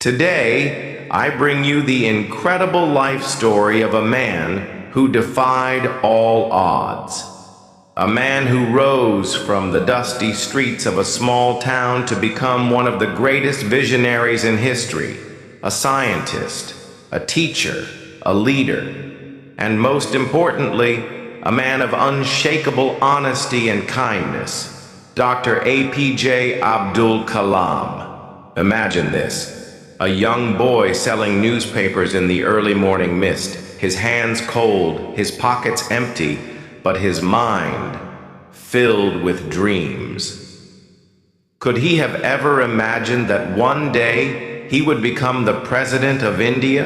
Today, I bring you the incredible life story of a man who defied all odds. A man who rose from the dusty streets of a small town to become one of the greatest visionaries in history, a scientist, a teacher, a leader, and most importantly, a man of unshakable honesty and kindness, Dr. APJ Abdul Kalam. Imagine this. A young boy selling newspapers in the early morning mist, his hands cold, his pockets empty, but his mind filled with dreams. Could he have ever imagined that one day he would become the president of India?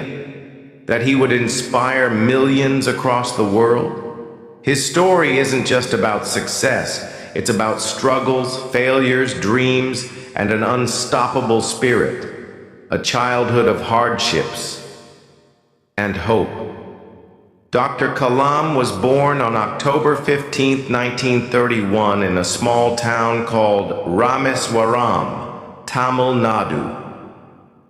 That he would inspire millions across the world? His story isn't just about success, it's about struggles, failures, dreams, and an unstoppable spirit. A childhood of hardships and hope. Dr. Kalam was born on October 15, 1931 in a small town called Rameswaram, Tamil Nadu.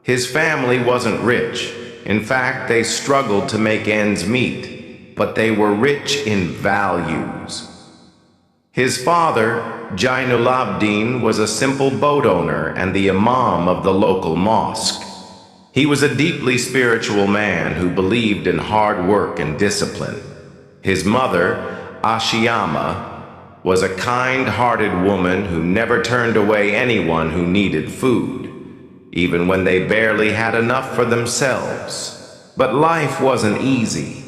His family wasn't rich. In fact, they struggled to make ends meet, but they were rich in values. His father, Jainulabdin, was a simple boat owner and the imam of the local mosque. He was a deeply spiritual man who believed in hard work and discipline. His mother, Ashiyama, was a kind-hearted woman who never turned away anyone who needed food, even when they barely had enough for themselves. But life wasn't easy.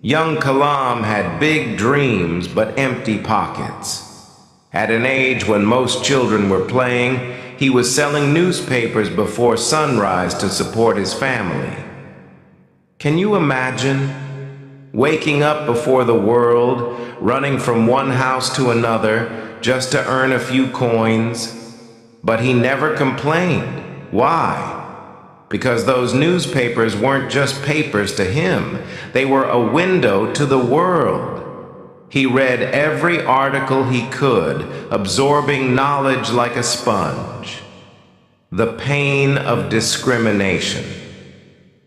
Young Kalam had big dreams but empty pockets. At an age when most children were playing, he was selling newspapers before sunrise to support his family. Can you imagine waking up before the world, running from one house to another just to earn a few coins? But he never complained. Why? Because those newspapers weren't just papers to him. They were a window to the world. He read every article he could, absorbing knowledge like a sponge. The pain of discrimination.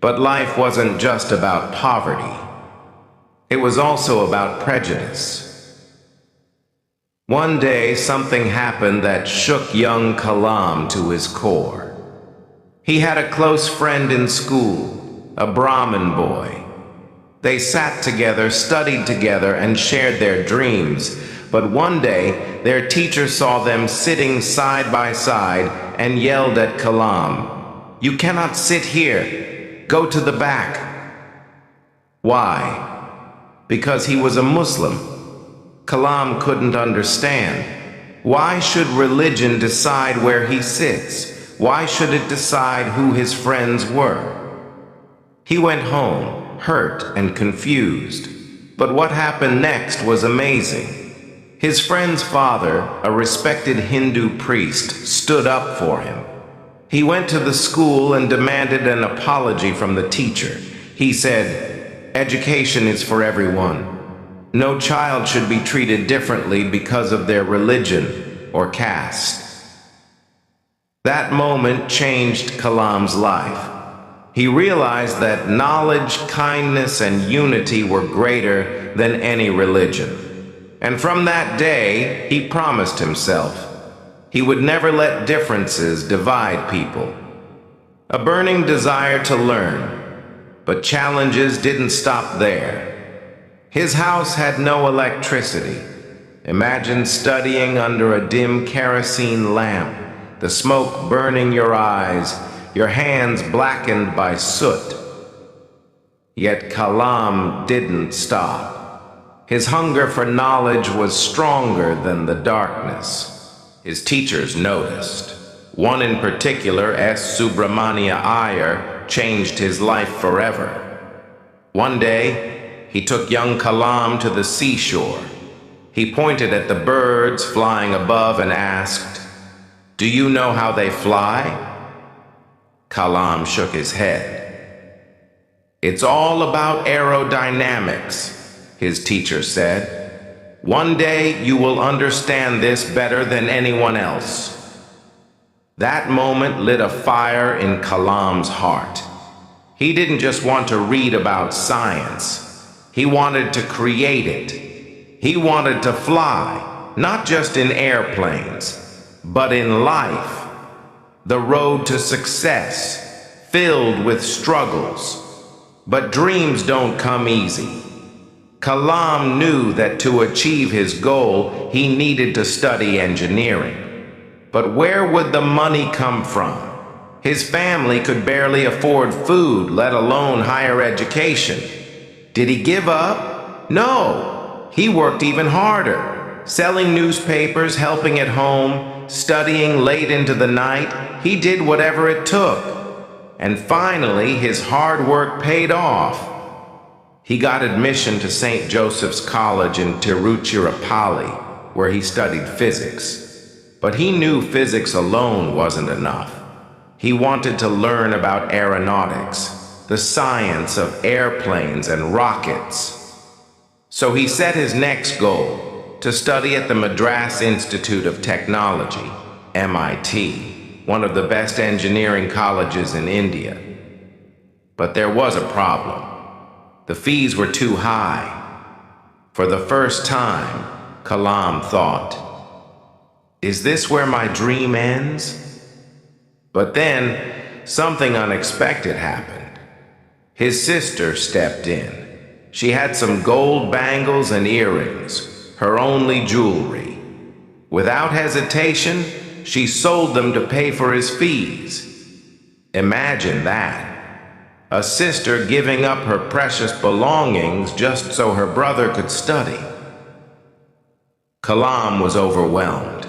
But life wasn't just about poverty. It was also about prejudice. One day, something happened that shook young Kalam to his core. He had a close friend in school, a Brahmin boy. They sat together, studied together, and shared their dreams. But one day, their teacher saw them sitting side by side and yelled at Kalam, "You cannot sit here. Go to the back." Why? Because he was a Muslim. Kalam couldn't understand. Why should religion decide where he sits? Why should it decide who his friends were? He went home, hurt and confused. But what happened next was amazing. His friend's father, a respected Hindu priest, stood up for him. He went to the school and demanded an apology from the teacher. He said, "Education is for everyone. No child should be treated differently because of their religion or caste." That moment changed Kalam's life. He realized that knowledge, kindness, and unity were greater than any religion. And from that day, he promised himself he would never let differences divide people. A burning desire to learn, but challenges didn't stop there. His house had no electricity. Imagine studying under a dim kerosene lamp, the smoke burning your eyes, your hands blackened by soot. Yet Kalam didn't stop. His hunger for knowledge was stronger than the darkness. His teachers noticed. One in particular, S. Subramania Iyer, changed his life forever. One day, he took young Kalam to the seashore. He pointed at the birds flying above and asked, "Do you know how they fly?" Kalam shook his head. "It's all about aerodynamics," his teacher said. "One day you will understand this better than anyone else." That moment lit a fire in Kalam's heart. He didn't just want to read about science. He wanted to create it. He wanted to fly, not just in airplanes, but in life. The road to success, filled with struggles. But dreams don't come easy. Kalam knew that to achieve his goal, he needed to study engineering. But where would the money come from? His family could barely afford food, let alone higher education. Did he give up? No. He worked even harder, selling newspapers, helping at home, studying late into the night. He did whatever it took. And finally, his hard work paid off. He got admission to St. Joseph's College in Tiruchirappalli, where he studied physics. But he knew physics alone wasn't enough. He wanted to learn about aeronautics, the science of airplanes and rockets. So he set his next goal to study at the Madras Institute of Technology, MIT, one of the best engineering colleges in India. But there was a problem. The fees were too high. For the first time, Kalam thought, "Is this where my dream ends?" But then, something unexpected happened. His sister stepped in. She had some gold bangles and earrings, her only jewelry. Without hesitation, she sold them to pay for his fees. Imagine that. A sister giving up her precious belongings just so her brother could study. Kalam was overwhelmed.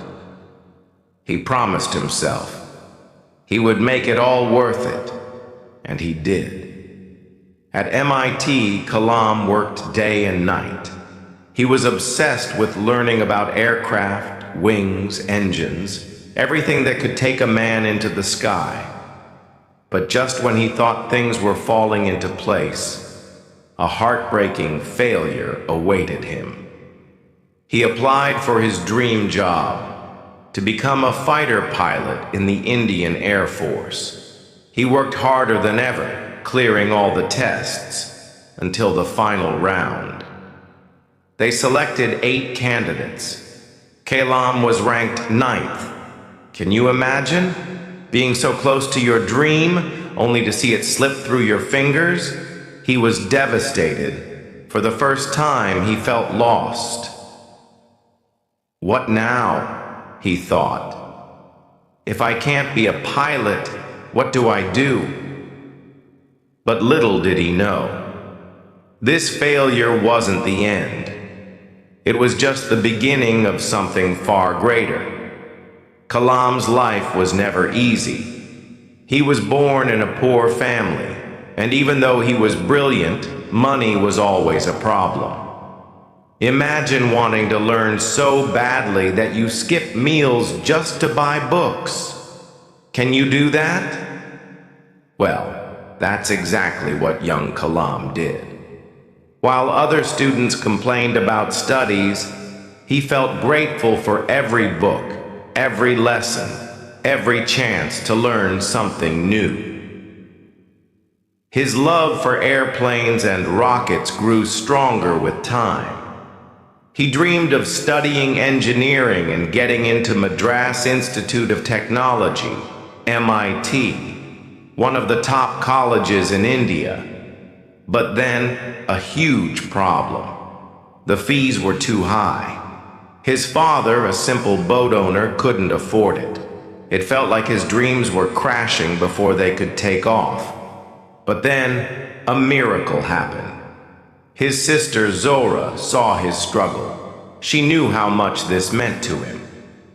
He promised himself he would make it all worth it, and he did. At MIT, Kalam worked day and night. He was obsessed with learning about aircraft, wings, engines, everything that could take a man into the sky. But just when he thought things were falling into place, a heartbreaking failure awaited him. He applied for his dream job, to become a fighter pilot in the Indian Air Force. He worked harder than ever, clearing all the tests, until the final round. They selected 8 candidates. Kalam was ranked 9th. Can you imagine? Being so close to your dream, only to see it slip through your fingers? He was devastated. For the first time, he felt lost. What now? He thought. If I can't be a pilot, what do I do? But little did he know, this failure wasn't the end. It was just the beginning of something far greater. Kalam's life was never easy. He was born in a poor family, and even though he was brilliant, money was always a problem. Imagine wanting to learn so badly that you skip meals just to buy books. Can you do that? Well, that's exactly what young Kalam did. While other students complained about studies, he felt grateful for every book, every lesson, every chance to learn something new. His love for airplanes and rockets grew stronger with time. He dreamed of studying engineering and getting into Madras Institute of Technology, MIT, one of the top colleges in India. But then, a huge problem. The fees were too high. His father, a simple boat owner, couldn't afford it. It felt like his dreams were crashing before they could take off. But then, a miracle happened. His sister Zora saw his struggle. She knew how much this meant to him.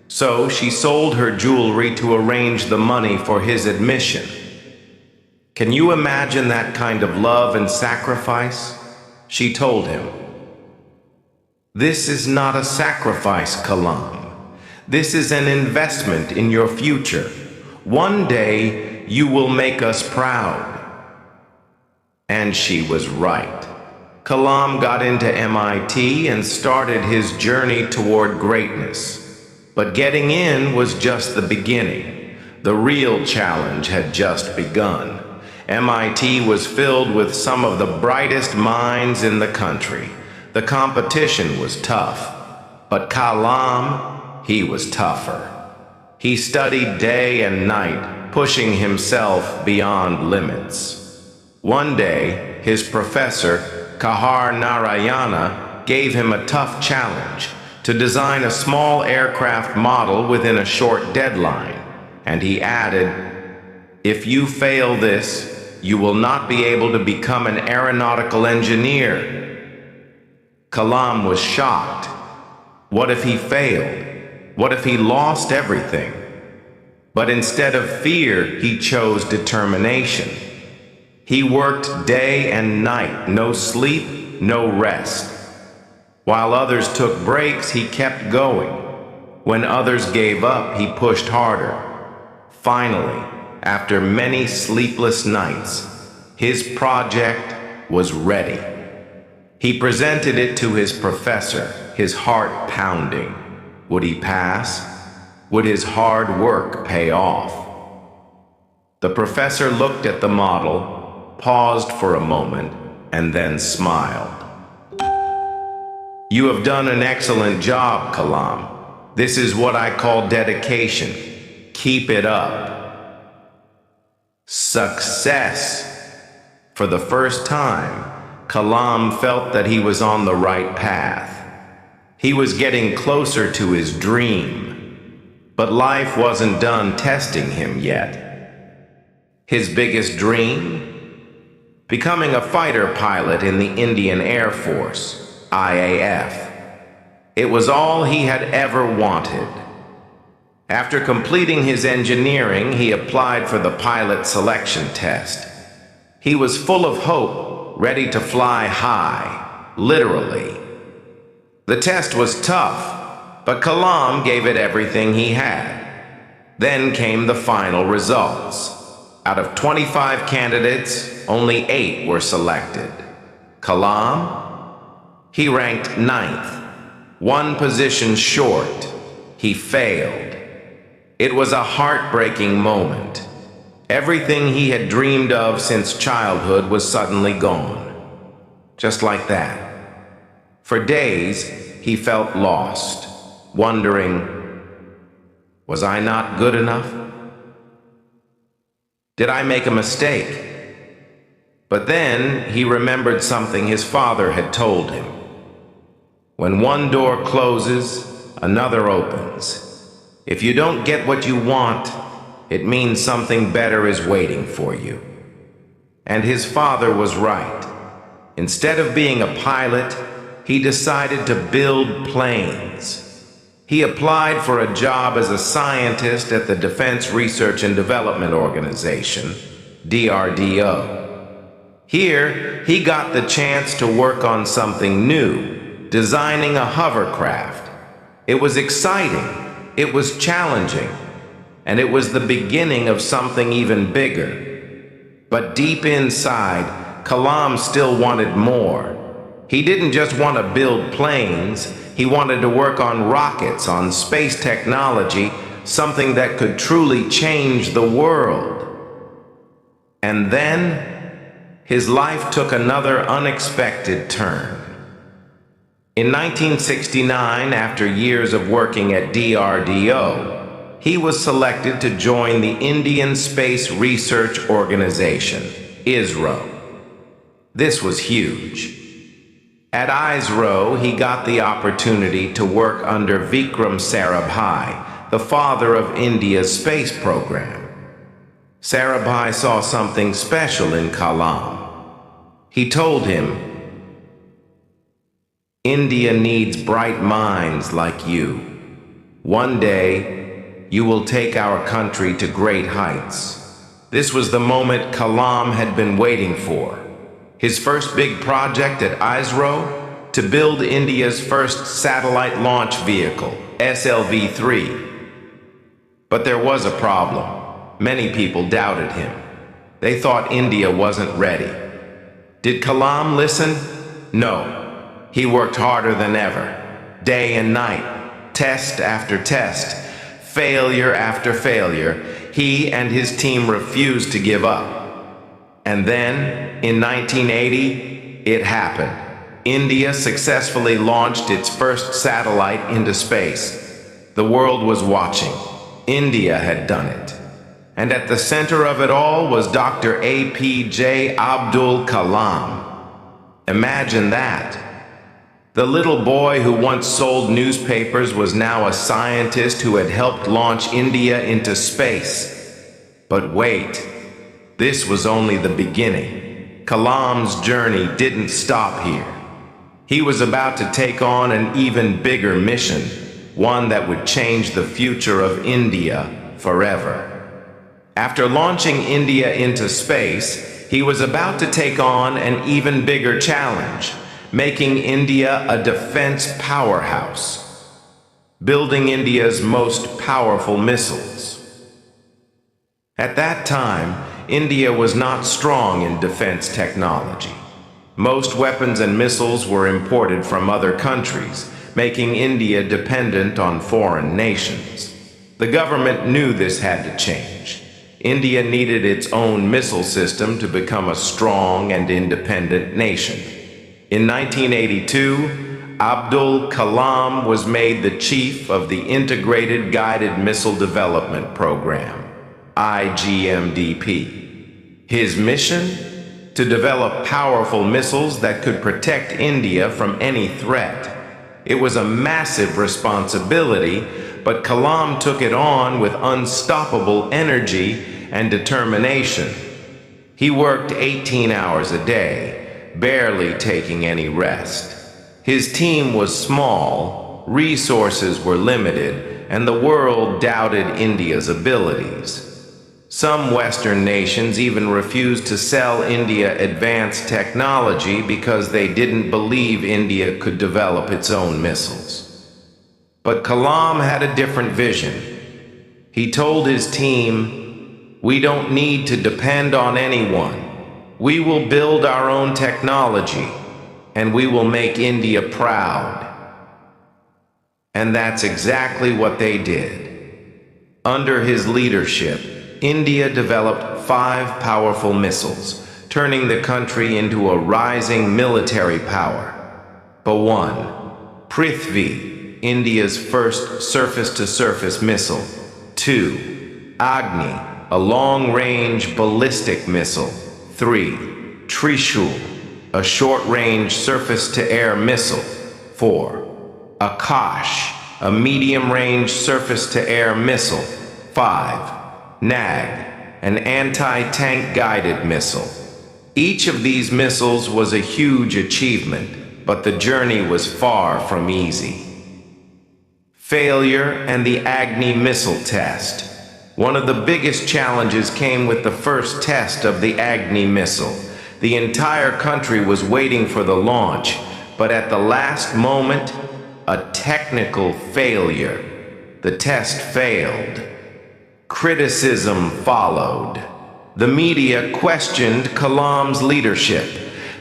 So she sold her jewelry to arrange the money for his admission. Can you imagine that kind of love and sacrifice? She told him, "This is not a sacrifice, Kalam. This is an investment in your future. One day you will make us proud." And she was right. Kalam got into MIT and started his journey toward greatness. But getting in was just the beginning. The real challenge had just begun. MIT was filled with some of the brightest minds in the country. The competition was tough, but Kalam, he was tougher. He studied day and night, pushing himself beyond limits. One day, his professor, Kahar Narayana, gave him a tough challenge to design a small aircraft model within a short deadline, and he added, "If you fail this, you will not be able to become an aeronautical engineer." Kalam was shocked. What if he failed? What if he lost everything? But instead of fear, he chose determination. He worked day and night, no sleep, no rest. While others took breaks, he kept going. When others gave up, he pushed harder. Finally, after many sleepless nights, his project was ready. He presented it to his professor, his heart pounding. Would he pass? Would his hard work pay off? The professor looked at the model, paused for a moment, and then smiled. "You have done an excellent job, Kalam. This is what I call dedication. Keep it up." Success! For the first time, Kalam felt that he was on the right path. He was getting closer to his dream. But life wasn't done testing him yet. His biggest dream? Becoming a fighter pilot in the Indian Air Force, IAF. It was all he had ever wanted. After completing his engineering, he applied for the pilot selection test. He was full of hope, ready to fly high, literally. The test was tough, but Kalam gave it everything he had. Then came the final results. Out of 25 candidates, only 8 were selected. Kalam? He ranked 9th, one position short. He failed. It was a heartbreaking moment. Everything he had dreamed of since childhood was suddenly gone. Just like that. For days, he felt lost, wondering, was I not good enough? Did I make a mistake? But then he remembered something his father had told him. When one door closes, another opens. If you don't get what you want, it means something better is waiting for you. And his father was right. Instead of being a pilot, he decided to build planes. He applied for a job as a scientist at the Defense Research and Development Organization, DRDO. Here, he got the chance to work on something new, designing a hovercraft. It was exciting, it was challenging, and it was the beginning of something even bigger. But deep inside, Kalam still wanted more. He didn't just want to build planes, he wanted to work on rockets, on space technology, something that could truly change the world. And then, his life took another unexpected turn. In 1969, after years of working at DRDO, he was selected to join the Indian Space Research Organization, ISRO. This was huge. At ISRO, he got the opportunity to work under Vikram Sarabhai, the father of India's space program. Sarabhai saw something special in Kalam. He told him, "India needs bright minds like you. One day, you will take our country to great heights." This was the moment Kalam had been waiting for. His first big project at ISRO, to build India's first satellite launch vehicle, SLV-3. But there was a problem. Many people doubted him. They thought India wasn't ready. Did Kalam listen? No. He worked harder than ever, day and night, test after test, failure after failure. he and his team refused to give up. And then, in 1980, it happened. India successfully launched its first satellite into space. The world was watching. India had done it. And at the center of it all was Dr. APJ Abdul Kalam. Imagine that. The little boy who once sold newspapers was now a scientist who had helped launch India into space. But wait, this was only the beginning. Kalam's journey didn't stop here. He was about to take on an even bigger mission, one that would change the future of India forever. After launching India into space, he was about to take on an even bigger challenge, making India a defense powerhouse, building India's most powerful missiles. At that time, India was not strong in defense technology. Most weapons and missiles were imported from other countries, making India dependent on foreign nations. The government knew this had to change. India needed its own missile system to become a strong and independent nation. In 1982, Abdul Kalam was made the chief of the Integrated Guided Missile Development Program, IGMDP. His mission? To develop powerful missiles that could protect India from any threat. It was a massive responsibility, but Kalam took it on with unstoppable energy and determination. He worked 18 hours a day, barely taking any rest. His team was small, resources were limited, and the world doubted India's abilities. Some Western nations even refused to sell India advanced technology because they didn't believe India could develop its own missiles. But Kalam had a different vision. He told his team, "We don't need to depend on anyone. We will build our own technology, and we will make India proud." And that's exactly what they did. Under his leadership, India developed 5 powerful missiles, turning the country into a rising military power. But 1. Prithvi, India's first surface-to-surface missile. 2. Agni, a long-range ballistic missile. 3. Trishul, a short-range surface-to-air missile. 4. Akash, a medium-range surface-to-air missile. 5. Nag, an anti-tank guided missile. Each of these missiles was a huge achievement, but the journey was far from easy. Failure and the Agni missile test. One of the biggest challenges came with the first test of the Agni missile. The entire country was waiting for the launch, but at the last moment, a technical failure. The test failed. Criticism followed. The media questioned Kalam's leadership.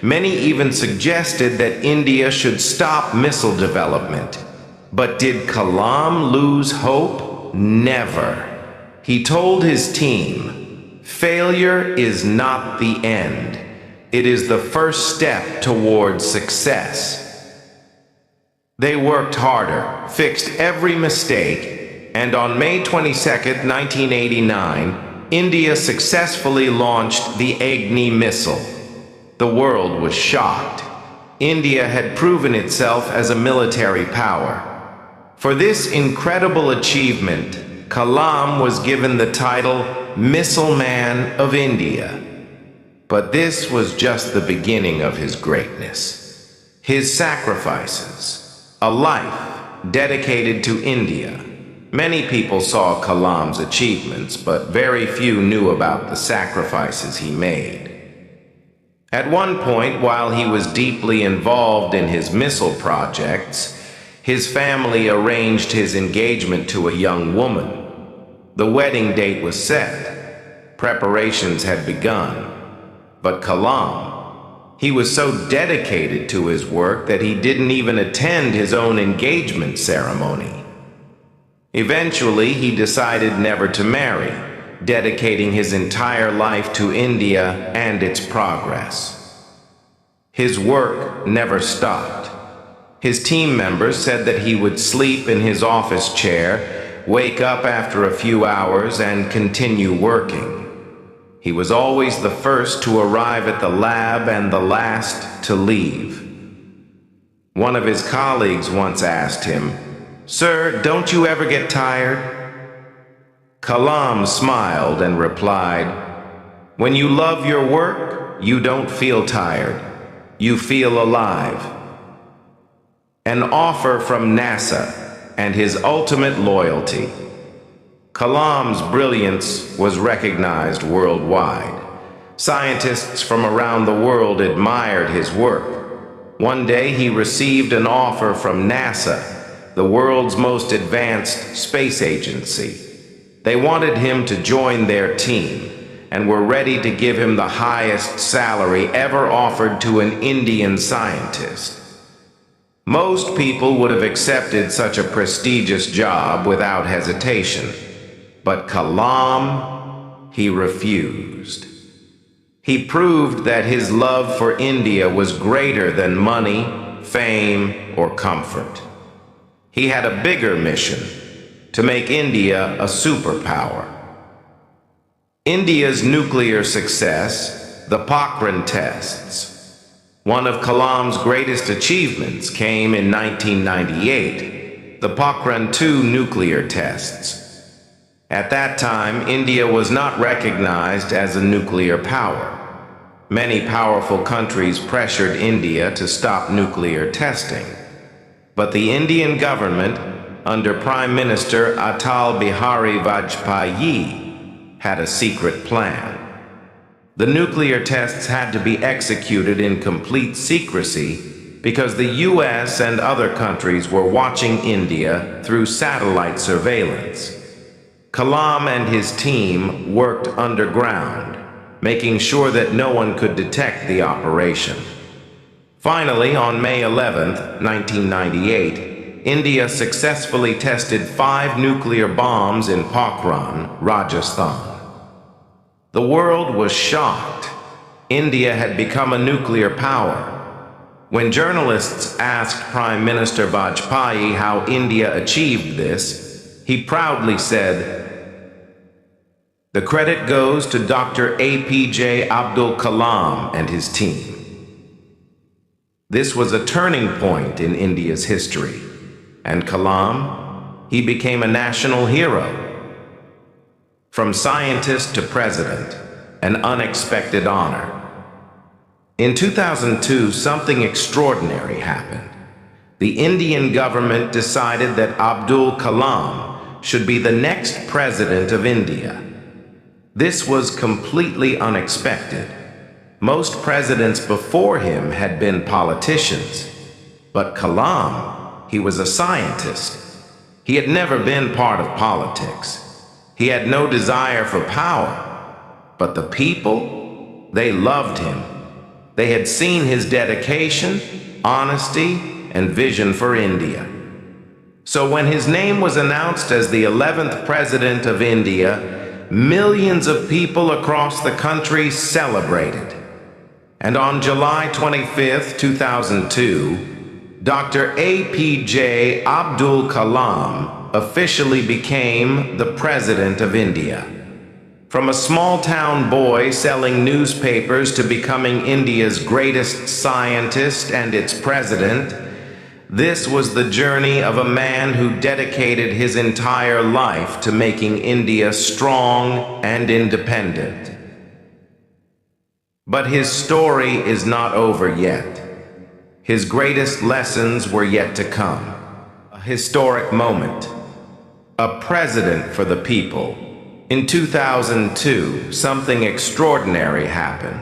Many even suggested that India should stop missile development. But did Kalam lose hope? Never. He told his team, "Failure is not the end. It is the first step towards success." They worked harder, fixed every mistake, and on May 22, 1989, India successfully launched the Agni missile. The world was shocked. India had proven itself as a military power. For this incredible achievement, Kalam was given the title Missile Man of India. But this was just the beginning of his greatness. His sacrifices, a life dedicated to India. Many people saw Kalam's achievements, but very few knew about the sacrifices he made. At one point, while he was deeply involved in his missile projects, his family arranged his engagement to a young woman. The wedding date was set. Preparations had begun. But Kalam, he was so dedicated to his work that he didn't even attend his own engagement ceremony. Eventually, he decided never to marry, dedicating his entire life to India and its progress. His work never stopped. His team members said that he would sleep in his office chair, wake up after a few hours, and continue working. He was always the first to arrive at the lab and the last to leave. One of his colleagues once asked him, "Sir, don't you ever get tired?" Kalam smiled and replied, "When you love your work, you don't feel tired. You feel alive." An offer from NASA and his ultimate loyalty. Kalam's brilliance was recognized worldwide. Scientists from around the world admired his work. One day he received an offer from NASA, the world's most advanced space agency. They wanted him to join their team and were ready to give him the highest salary ever offered to an Indian scientist. Most people would have accepted such a prestigious job without hesitation. But Kalam, he refused. He proved that his love for India was greater than money, fame, or comfort. He had a bigger mission: to make India a superpower. India's nuclear success, the Pokhran tests. One of Kalam's greatest achievements came in 1998, the Pokhran II nuclear tests. At that time, India was not recognized as a nuclear power. Many powerful countries pressured India to stop nuclear testing. But the Indian government, under Prime Minister Atal Bihari Vajpayee, had a secret plan. The nuclear tests had to be executed in complete secrecy because the US and other countries were watching India through satellite surveillance. Kalam and his team worked underground, making sure that no one could detect the operation. Finally, on May 11, 1998, India successfully tested 5 nuclear bombs in Pokhran, Rajasthan. The world was shocked. India had become a nuclear power. When journalists asked Prime Minister Vajpayee how India achieved this, he proudly said, "The credit goes to Dr. APJ Abdul Kalam and his team." This was a turning point in India's history, and Kalam, he became a national hero. From scientist to president, an unexpected honor. In 2002, something extraordinary happened. The Indian government decided that Abdul Kalam should be the next president of India. This was completely unexpected. Most presidents before him had been politicians, but Kalam, he was a scientist. He had never been part of politics. He had no desire for power, but the people, they loved him. They had seen his dedication, honesty, and vision for India. So when his name was announced as the 11th President of India, millions of people across the country celebrated. And on July 25, 2002, Dr. APJ Abdul Kalam officially became the President of India. From a small-town boy selling newspapers to becoming India's greatest scientist and its president, this was the journey of a man who dedicated his entire life to making India strong and independent. But his story is not over yet. His greatest lessons were yet to come. A historic moment. A president for the people. In 2002, something extraordinary happened.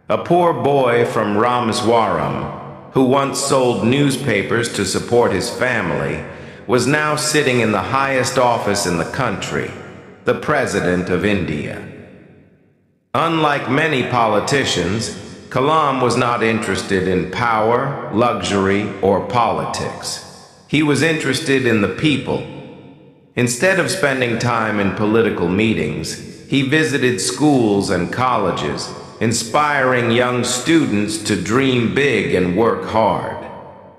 A poor boy from Rameswaram, who once sold newspapers to support his family, was now sitting in the highest office in the country, the President of India. Unlike many politicians, Kalam was not interested in power, luxury, or politics. He was interested in the people. Instead of spending time in political meetings, He visited schools and colleges, inspiring young students to dream big and work hard.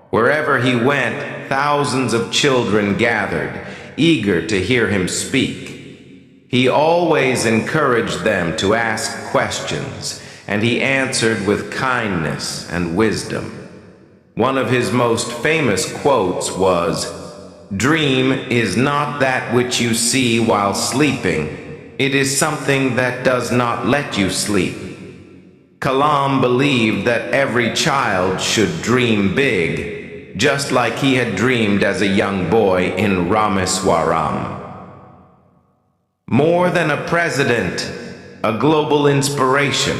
Wherever he went, thousands of children gathered, eager to hear him speak. He always encouraged them to ask questions, and he answered with kindness and wisdom. One of his most famous quotes was, "Dream is not that which you see while sleeping. It is something that does not let you sleep." Kalam believed that every child should dream big, just like he had dreamed as a young boy in Rameswaram. More than a president, a global inspiration.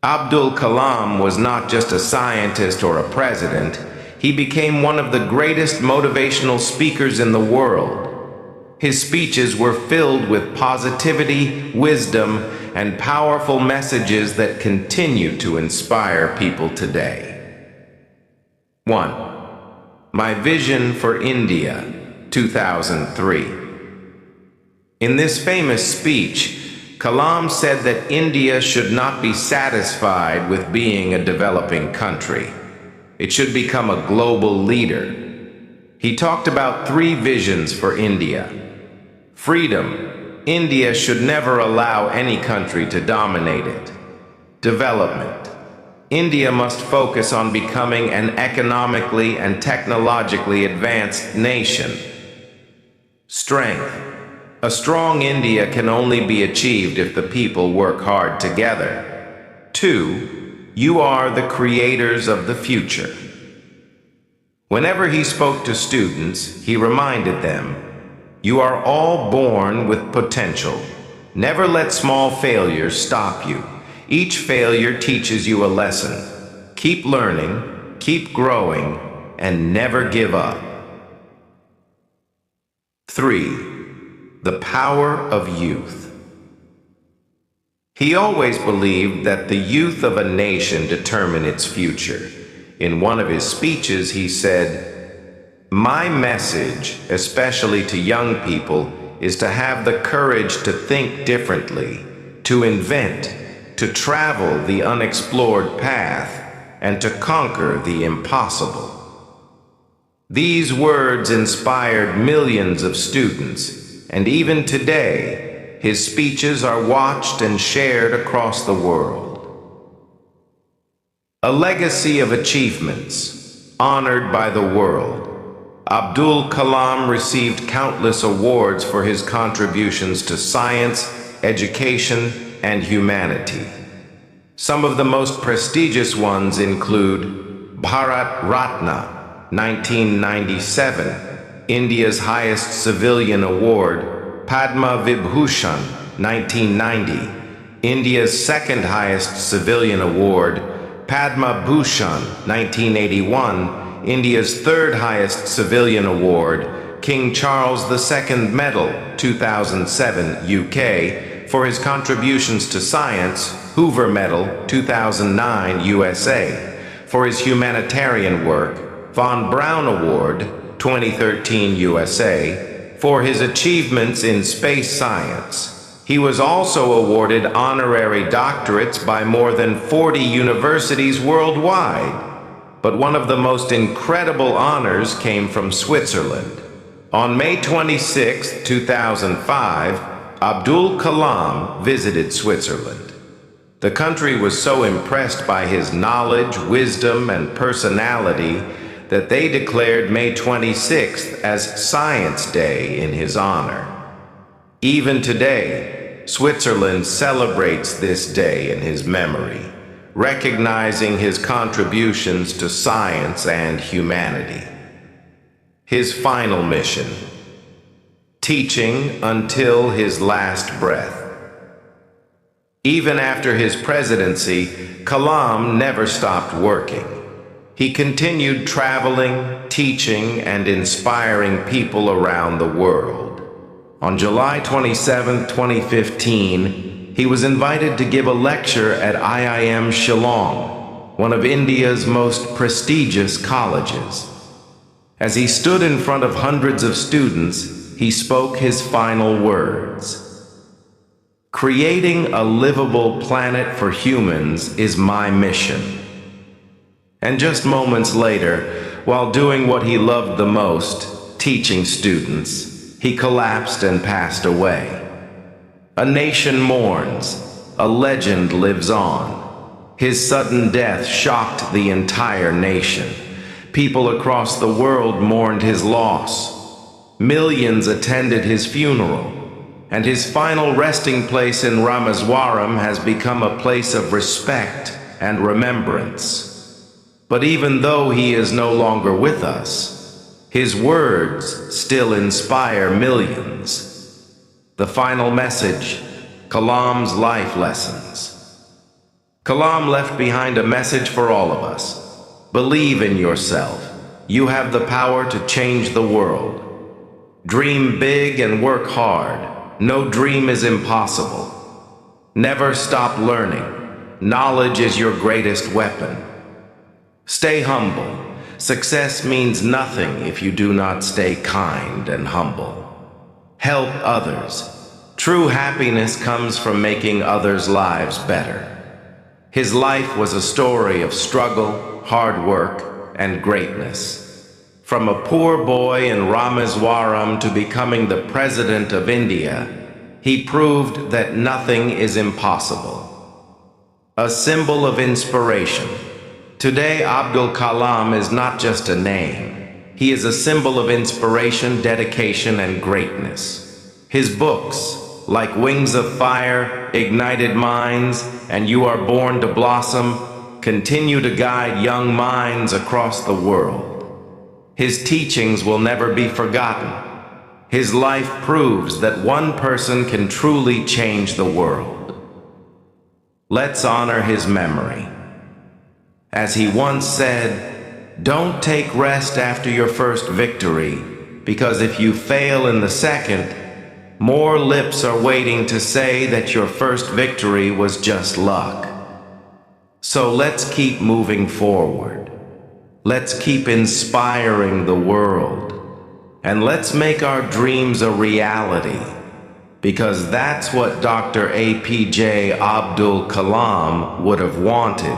Abdul Kalam was not just a scientist or a president. He became one of the greatest motivational speakers in the world. His speeches were filled with positivity, wisdom, and powerful messages that continue to inspire people today. 1. My Vision for India, 2003. In this famous speech, Kalam said that India should not be satisfied with being a developing country. It should become a global leader. He talked about 3 visions for India. Freedom. India should never allow any country to dominate it. Development. India must focus on becoming an economically and technologically advanced nation. Strength. A strong India can only be achieved if the people work hard together. 2. You are the creators of the future. Whenever he spoke to students, he reminded them, "You are all born with potential. Never let small failures stop you. Each failure teaches you a lesson. Keep learning, keep growing, and never give up." 3. The power of youth. He always believed that the youth of a nation determine its future. In one of his speeches, he said, "My message, especially to young people, is to have the courage to think differently, to invent, to travel the unexplored path, and to conquer the impossible." These words inspired millions of students, and even today, his speeches are watched and shared across the world. A legacy of achievements, honored by the world. Abdul Kalam received countless awards for his contributions to science, education, and humanity. Some of the most prestigious ones include Bharat Ratna, 1997, India's highest civilian award, Padma Vibhushan, 1990, India's second highest civilian award, Padma Bhushan, 1981, India's third highest civilian award, King Charles II Medal, 2007, UK, for his contributions to science, Hoover Medal, 2009, USA, for his humanitarian work, Von Braun Award, 2013, USA, for his achievements in space science. He was also awarded honorary doctorates by more than 40 universities worldwide. But one of the most incredible honors came from Switzerland. On May 26, 2005, Abdul Kalam visited Switzerland. The country was so impressed by his knowledge, wisdom, and personality that they declared May 26th as Science Day in his honor. Even today, Switzerland celebrates this day in his memory, recognizing his contributions to science and humanity. His final mission: teaching until his last breath. Even after his presidency, Kalam never stopped working. He continued traveling, teaching, and inspiring people around the world. On July 27, 2015, he was invited to give a lecture at IIM Shillong, one of India's most prestigious colleges. As he stood in front of hundreds of students, he spoke his final words. Creating a livable planet for humans is my mission. And just moments later, while doing what he loved the most, teaching students, he collapsed and passed away. A nation mourns, a legend lives on. His sudden death shocked the entire nation. People across the world mourned his loss. Millions attended his funeral, and his final resting place in Rameswaram has become a place of respect and remembrance. But even though he is no longer with us, his words still inspire millions. The final message, Kalam's life lessons. Kalam left behind a message for all of us. Believe in yourself. You have the power to change the world. Dream big and work hard. No dream is impossible. Never stop learning. Knowledge is your greatest weapon. Stay humble. Success means nothing if you do not stay kind and humble. Help others. True happiness comes from making others' lives better. His life was a story of struggle, hard work, and greatness. From a poor boy in Rameswaram to becoming the President of India, he proved that nothing is impossible. A symbol of inspiration. Today, Abdul Kalam is not just a name. He is a symbol of inspiration, dedication, and greatness. His books, like Wings of Fire, Ignited Minds, and You Are Born to Blossom, continue to guide young minds across the world. His teachings will never be forgotten. His life proves that one person can truly change the world. Let's honor his memory. As he once said, "Don't take rest after your first victory, because if you fail in the second, more lips are waiting to say that your first victory was just luck." So let's keep moving forward. Let's keep inspiring the world. And let's make our dreams a reality, because that's what Dr. APJ Abdul Kalam would have wanted.